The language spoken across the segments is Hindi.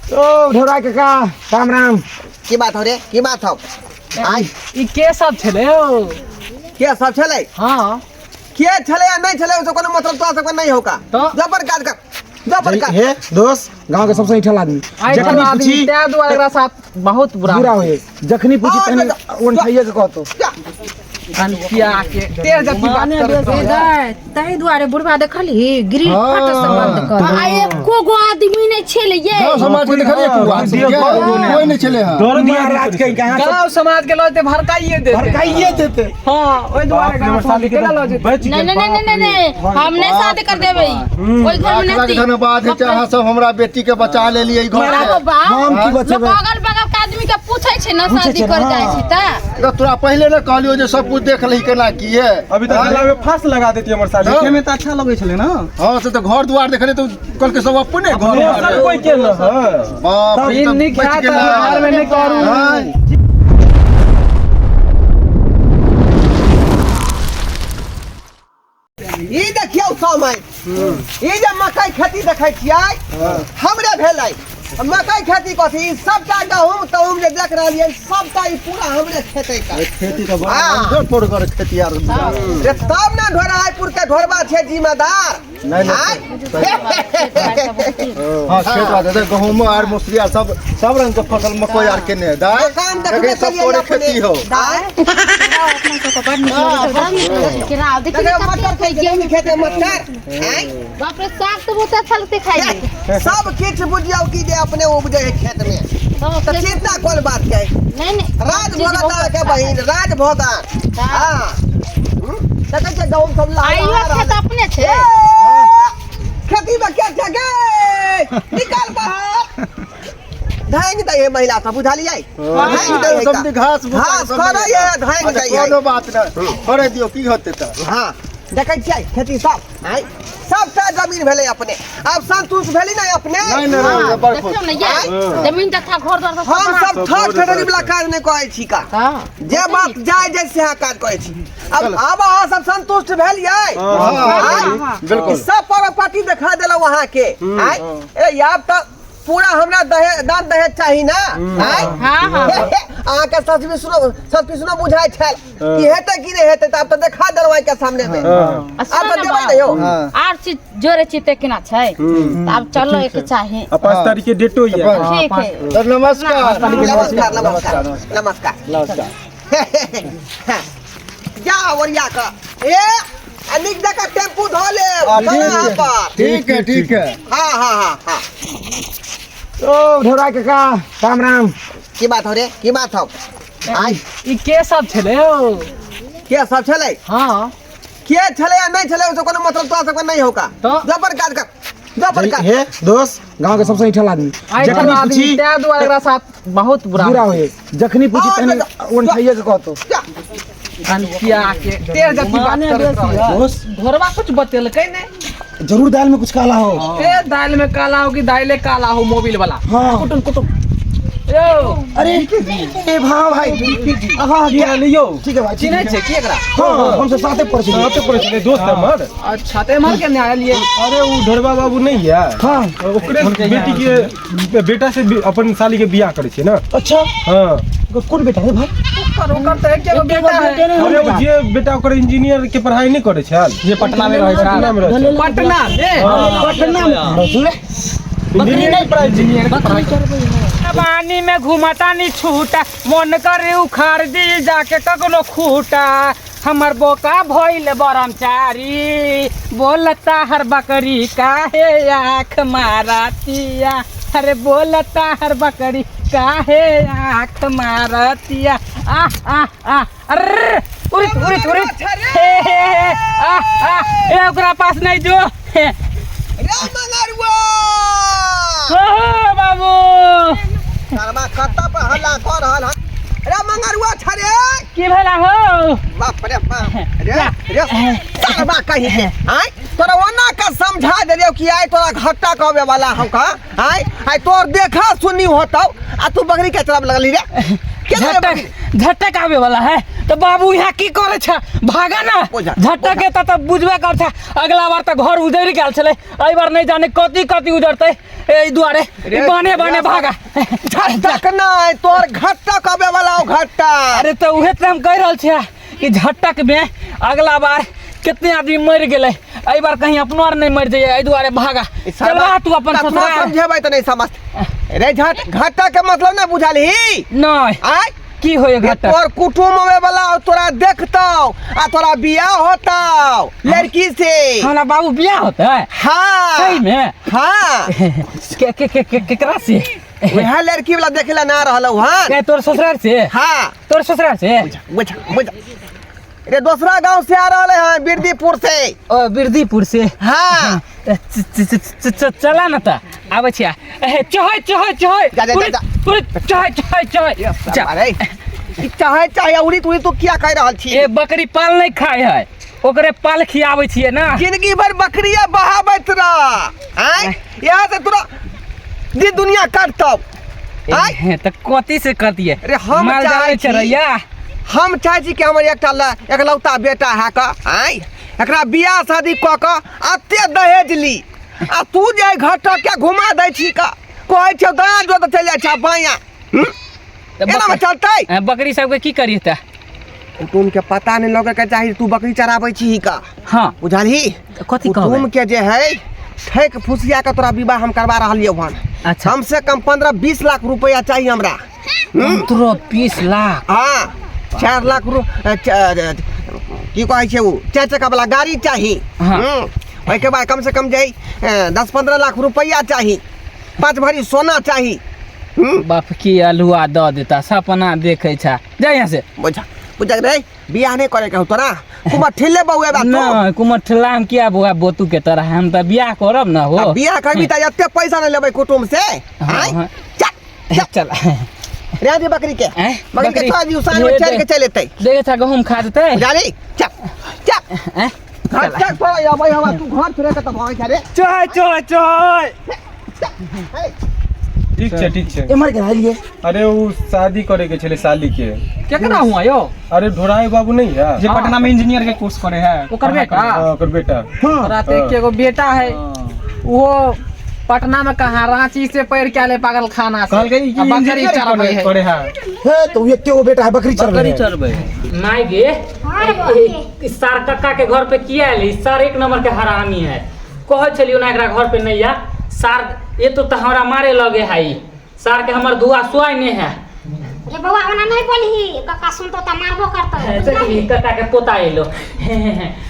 ओ ढोरा काका राम राम। की बात हो रे की बात हो आई ई के सब छले हो के सब छले हां के छले या नहीं छले उसको कोनो मतलब तो सकन नहीं होगा तो जबर काज कर जबर काज हे दोस्त गांव के सबसे ईठल आदमी जखनी पूछी त्या दुआ एकरा साथ बहुत बुरा होए जखनी पूछी तने उठाइए के कहतो अनकिया के तेज जति बात कर तई दुआरे बुढ़वा देखली गिरिल फट संबंध कर आ एको गो आदमी नहीं छले ये समाज के देखलिए कोई नहीं चले हां डर महाराज के कहां गांव समाज के लोते भड़काइए देते हां ओई दुआरे गांव शादी के लो नहीं हम नहीं शादी कर देबे ओई घर में नहीं धन्यवाद है चाहा सब हमरा बेटी के बचा ले लिए घर हम की बचबे अगल बगल के आदमी के पूछै छै ना शादी कर जाय छै त तोरा पहले न कहलियो जे सब कुछ देख लही केना किए अभी तक गला में फांस लगा देती हमर साली देखे में त अच्छा लगे छले ना। हां से तो घर द्वार देखले तो कल के सब अपने घर सब कोई के न बाप रे इन नहीं क्या घर में नहीं करू ई देखियो समय ई जे मकई खेती देखै छियै हमरे भेलै मकई खेती कथी सबटा गहूम तहूम जे देख रहलियै सबटा ई पूरा हमरे खेतै का खेती तो बड़ा पोड़ कर खेती यार रे तब ना ढोराईपुर के ढोरबा छै जिम्मेदार नहीं हां खेत वाला दे गहूम और मसूरी सब रंग के फसल मकई आर के ने दाई मकान देखबे सब पोड़ खेती हो किराव देखिए मटर के जमीन खेते मटर बाप रे साग तो बहुत अच्छा लगते खाइए सब किछ बुझियो की जे अपने उपजे है खेत में तो चिंता कोन बात के नहीं राज भोगता के बहिन राज भोगता हां देखै छै गहूम सब आइयो खेत अपने छे खेती में क्या क्या गे निकाल बाहर धांग दे ये महिला सब बुझालियै धांग दे सब घास घास करे ये धांग दे कोनो बात न करे दियो की होते त हां देखै छियै खेती सब आई सबटा जमीन भेलै अपने अब संतुष्ट भेली नहीं अपने नहीं देखियो ना ये जमीन तथा घर द्वार हम सब थर्ड फैक्टरी वाला काज नहीं कहै छी का जे बात जाय जैसे हाँ काज कहै छी अब अहाँ सब संतुष्ट भेलियै बिल्कुल सब प्रॉपर्टी दिखा देलौ वहां के आई ए याब त पूरा हमरा दान दहेज चाही ना आई हां अहाँ के सच में सुनो बुझाय छल कि हेतै कि नहीं हेतै त अब त देखा देलौ के सामने में अब त देबै नहीं हो आर चीज जोरे चिते केना छै अब चलो एक चाहे 5 तारीख के डेटो ये ठीक है नमस्कार नमस्कार नमस्कार नमस्कार जा वरिया का ए अनिक जगह टेम्पू धो ले यहाँ पर ठीक है हाँ हाँ हाँ हाँ ओ ढोरा काका राम राम। की बात हो रे की बात हो आई ई के सब छले हो के सब छले हां के छले या नहीं छले उसको कोनो मतलब तो सकन नहीं होगा तो जबर काज कर जबर काज हे दोस्त गांव के सबसे ईठल आदमी जखनी पूछी त्या दुआ एकरा साथ बहुत बुरा होए जखनी पूछी तने उठाइए के कहतो अनकिया के तेज जति बात कर दोस्त घरवा कुछ बतेलकै ने जरूर दाल में कुछ काला हो ए दाल में काला हो कि दाइले काला हो मोबिल वाला हां कुटुम यो अरे ए भाई हां जी लियो ठीक है भाई चिन्है छै की एकरा हां हम सब साथे पढ़ छी दोस्त हमर अच्छा ते मार के न्याय लिए अरे वो ढोरबा बाबू नहीं है हां ओकरे बेटी के बेटा से अपन साली के बियाह करे छै ना। अच्छा हां कौन बेटा है भाई ओकर त एक बेटा है अरे वो जे बेटा ओकर इंजीनियर के पढ़ाई नहीं करे छै जे पटना में रहै छै पटना में रहै छै पटना में इंजीनियर पढ़ाई इंजीनियर पानी में घुमता नहीं छूटा मन करे उखाड़ दी जाके कगनो खूटा हमर बोका भइल ब्रह्मचारी बोलता हर बकरी काहे आँख मारतिया अरे बोलता हर बकरी काहे आँख मारतिया आ आ आ अरे उरित उरित उरित ए ओकरा पास नहीं जो रामनगरवा हो बाबू सरबा कत्ता पर हल्ला कर रहल है रामनगरवा छरे की भेला हो बाप रे बाप रे सरबा कहि है हाय तोरा ओना का समझा देलियो कि आइ तोरा घट्टा कहबे वाला हम का हाय तोर देखा सुनी होतौ आ तू बकरी के तरफ लगली रे झटक आवे वाला है तो बाबू यहाँ की करे छ भागा ना झटक के त बुझबे कर छ अगला बार त घर उजड़ गेल छले एई बार नहीं जाने कथी उजड़ते एई दुआरे बने भागा झटक ना तोर घटक आवे वाला हो घटक। अरे तो उहे त हम कह रहल छ कि झटक में अगला बार कितने आदमी मर गेले एई बार कहीं अपनो आर नहीं मर जाए एई दुआरे भागा चल तू अपन ससुराल समझेबै त नहीं समझ रे घटक के मतलब ना बुझाली नहीं आय की होय घटक तोर कुटुंब में वाला तोरा देखतौ आ तोरा बियाह होतौ लड़की से हमरा बाबू बियाह होता है हाँ सही में हाँ केकरा से वह लड़की वाला देखेला ना रहलौ हां के तोर ससुराल से हाँ तोर ससुराल से बुझ रे दूसरा गांव से आ रहले हैं बिरदीपुर से ओ बिरदीपुर से हाँ चला ना त आबै छिया चहै चाहे उड़ी तुड़ी तो क्या कह रहल छी ए बकरी पाल नहीं खाए है ओकरे पाल खियाबै छिए ना जिंदगी भर बकरिया बहावत रह आय यहाँ से तोरा दी दुनिया काटतौ आय त कथी से करतिए अरे हम माल जावे चरैया हम चाहे छी कि हमर एकलौता बेटा है का आय एकरा बियाह शादी क के अत्ते दहेज ली आ तू जे घटक के घुमा दै छी का कहै छ दाया जो त चल जाय छ बाया एना में चलतै बकरी सब के की करिए त कुटुम के पता नहीं लगे के चाही तू बकरी चराबै छी का हां बुझाली कथी कुटुम के जे है ठेक फुसिया के तोरा विवाह हम करवा रहलियो हन अच्छा कम से कम 15-20 लाख रुपया चाहिए हमरा 20 लाख हां 4 लाख की कहै छै उ 4 चक्का वाला गाड़ी चाहिए ओइ के बाद कम से कम जाई 10-15 लाख रुपया चाहिए 5 भरी सोना चाहिए बाप की अलुआ द देता सपना देखे छा जा यहाँ से बुझा रे बियाह नहीं करे के तोरा कुमा ठेले बउए बात ना कुमा ठेला हम किया बुआ बोतू के तरह हम त बियाह करब ना हो बियाह करबी त एते पैसा नहीं लेबै कुटुम से चल रे दे बकरी के छोड़ दियो सान में चल के चल लेतै देखे था गहूम खा देतै जानी चल घर तक तो आबै हवा तू घर छोड़े के त भाई करे चोय ठीक छै एमर के रहलिए अरे वो शादी करे के छले साली के केकरा हुआ यो अरे ढोराई बाबू नहीं है जे पटना में इंजीनियर के कोर्स करे है ओकर बेटा ओकर बेटा रात के एगो बेटा है वो पटना में कहां रांची से पैर के ले पागल खाना से कहल गई कि बकरी चरबै है करे है हे तो एते वो बेटा है बकरी चरबै माय गे सार कक्का के घर पे किया है सार एक नंबर के हरामी है कह चलियो ना एकरा घर पे नहीं आ सार ये तो हमरा मारे लगे है सार के हमर दुआ सुआई नहीं है रे बउआ ओना नहीं बोलही कक्का सुनतो त मारबो करतो चलिए कक्का के पोता एलो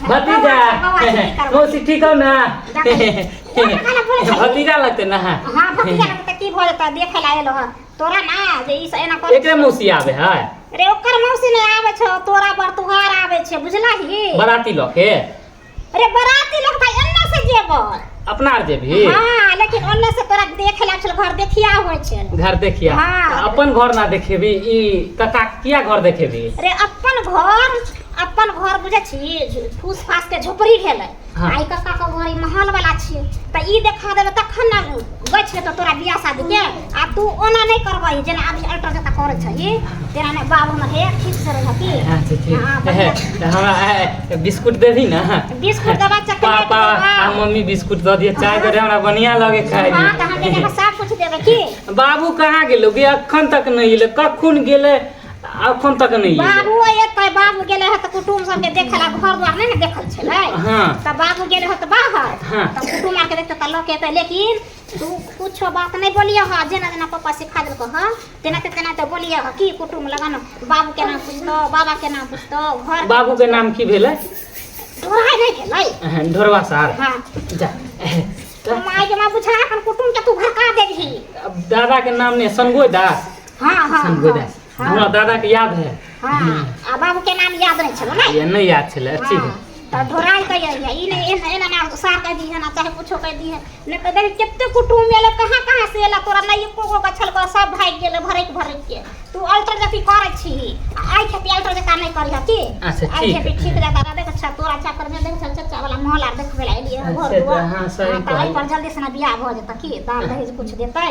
भतीजा मौसी ठीक हो ना भतीजा लगते ना हां भतीजा लगते की भो जता देखे ला एलो तोरा ना जे ई एना कर एकरे मौसी आवे है रे ओकर मौसी नहीं आवे छ तोरा पर तुहार आवे छ बुझलाही बराती लोग के रे बराती लोग त एन्ने से जेबो अपना आर जेबी हां लेकिन ओन्ने से तोरा देखे ला चल घर देखिया होय छ घर देखिया अपन घर ना देखेबी ई कक्का किया घर देखेबी रे अपन घर बुझे छी फूस फास के झोपड़ी भेले आई कक्का के घर महल वाला छी त ई देखा देबे तखन ना गछ के तो तोरा बियाह शादी के आ तू ओना नहीं करबई जेना अभी अल्टर जता करे छी तेरा ने बाबू में हे ठीक से रह की अच्छा हमरा बिस्कुट दे दी ना बिस्कुट दबा चक्कर पापा आ मम्मी बिस्कुट द दिए चाय दे हमरा बढ़िया लगे खाए हां त हम देखे सब कुछ देबे की बाबू कहां गेलो गे अखन तक नहीं एले कखन गेले अखन तक नहीं बाबू एतै बाबू गेले ह त कुटुम सब के देखला घर द्वार नहीं न देखल छलै हां त बाबू गेले ह त बाहर त कुटुम आ के देखत त लोग के लेकिन तू कुछ बात नहीं बोलियो ह जेना जेना पापा सिखा देलको ह तेना ते बोलियो ह की कुटुम लगन बाबू के नाम पूछतो बाबा के नाम पूछतो घर बाबू के नाम की भेले ढोराई नहीं भेलै ढोरवा सार हां जा तो माय के मां बुझा अपन कुटुम के तू भड़का देबही दादा के नाम ने संगोई दास हां संगोई दास हमरा दादा के याद है हां आ बाबू के नाम याद नहीं छलो ना ये नहीं याद छले अच्छी त ढोराई कहिए ई नहीं एना ना सार कह दी है ना चाहे कुछो कह दी है ने त देख केते कुटुम मेले कहां से एला तोरा नहीं एको गछल को सब भाग गेले भरक के तू अल्टर जति करे छी आई खेती अल्टर जता नहीं करिया की आई खेती ठीक जता देख अच्छा तोरा चक्कर में देख चचा वाला महल आर देखबे ला एलिए घर हां सही कहि पर जल्दी से ना बियाह भ जता की दाल दहेज कुछ देतै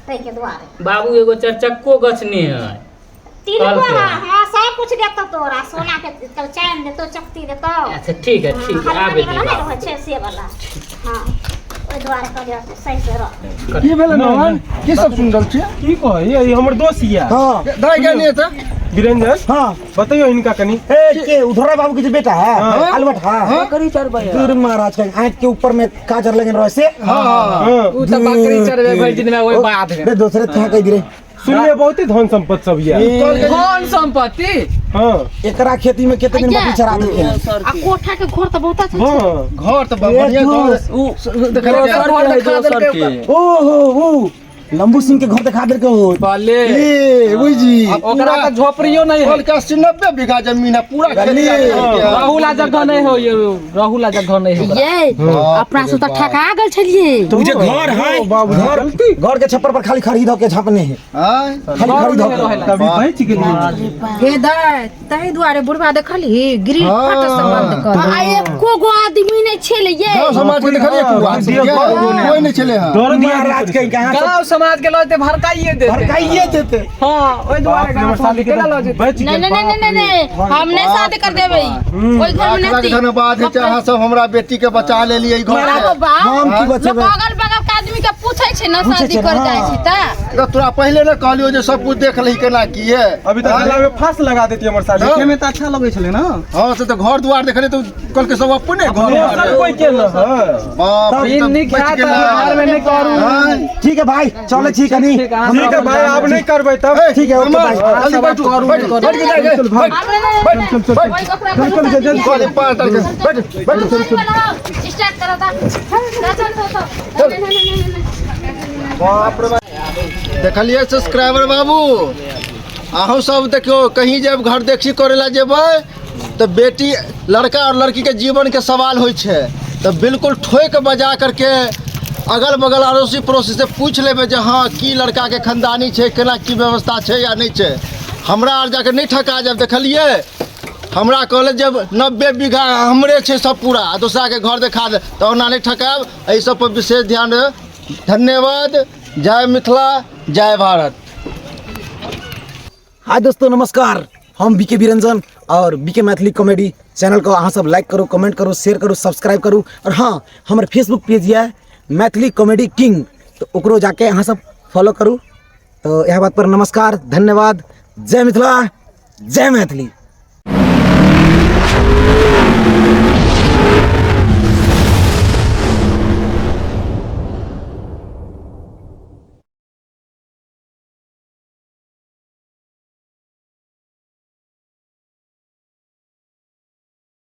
तै के द्वारे बाबू एगो चरचक्को गछ ने है तिलको हां सब कुछ देतो तोरा सोना के तो चैन देतो चक्ति देतो। अच्छा ठीक है आबे वाला नहीं रहे छे से वाला हां ओइ द्वारे कर सही से रह। की भेल न की सब सुन रहल छी? की कहे ये हमर दोस्त या हाँ दाई के नहीं था वीरेंद्र हाँ बताइयो इनका कनी ए के उधरा बाबू के जो बेटा है हाँ। अलबट हाँ बकरी चरबे फिर महाराज का आँख के ऊपर में काजर लगे रहे से हां उ त बकरी चरबे भइल दिन में ओइ बात है। बे दूसरे कहाँ कह दिरे सुनिए बहुत ही धन संपत्ति सब या कौन संपत्ति हां एकरा खेती में कितने दिन बकरी चरा देते हैं आ कोठा के घर तो बहुत अच्छा हां घर तो बढ़िया घर देखा के ओहो लंबू सिंह के घर दिखा दे के हो बाले ए वही जी ओकरा त झोपड़ियो नहीं है। का 90 बीघा जमीन है पूरा खेती राहुला जगह नहीं हो ये राहुला जगह नहीं हो। ये अपना से तो ठका गल छलिए तुझे घर है बाबू घर घर के छप्पर पर खाली खरीदो के झापने हैं हां खाली खरीदो के कभी बच गेली हे दाय तही दुआरे बुढ़वा देखली ग्रिल फट संबंध कर आ एको गो आदमी नहीं छले ये गांव समाज के देखलिए कोई नहीं चले हां डर महाराज के कहां गांव समाज के लोग भड़काइए देते भड़काइए देते हां ओइ द्वारे गांव साली के बच नहीं नहीं नहीं नहीं हम नहीं शादी कर देबै ओई घर में नहीं धन्यवाद है चाहे सब हमरा बेटी के बचा ले लिए घर मेरा से। हम की बचबे अगल बगल के आदमी के पूछै छै ना पूछै शादी छै कर ना। जाय छै त तो तोरा पहले न कहलियो जे सब कुछ देख लही केना की है अभी तक गला में फांस लगा देती हमर साली देखे में तो अच्छा लगे छले ना। हां से तो घर द्वार देखले तो कल के सब अपने घर सब द्वार कोई के न है बाप रे, इन नहीं बच खाता गेला। घर में नहीं करू हाँ, ठीक है भाई चलो ठीक है नहीं ठीक है, ठीक है भाई आप नहीं करबै तब ठीक है ओके अमर, भाई जल्दी बैठो बैठ के जाएगा चल भाई चल चल चल चल जल्दी चल पार तक बैठ बैठ स्टार्ट करा था चल बाप रे बाप। देखलिए सब्सक्राइबर बाबू अहूँ सब देखियो कहीं जब घर देखी करेला जेबै तो बेटी लड़का और लड़की के जीवन के सवाल होइ छै तो बिल्कुल ठोक बजा करके अगल बगल अड़ोसी पड़ोसी से पूछ लेबै जे हाँ की लड़का के खानदानी छै केना की व्यवस्था छै या नहीं छै। हमरा आर जाके नहीं ठका जब देखलिए हमरा कहले जब 90 बीघा हमरे छै सब पूरा आ दूसरा के घर देखा दे तो ओना नहीं ठकाब। एहि सब पर विशेष ध्यान दे। धन्यवाद। जय मिथिला जय भारत। हाय दोस्तों नमस्कार हम बीके वीरेंद्र और बीके मैथिली कॉमेडी चैनल को अहाँ सब लाइक करो कमेंट करो शेयर करो सब्सक्राइब करो और हाँ हमारे फेसबुक पेज है मैथिली कॉमेडी किंग तो ओकरो जाके अहाँ सब फॉलो करूँ। तो यह बात पर नमस्कार धन्यवाद जय मिथिला जय मैथिली।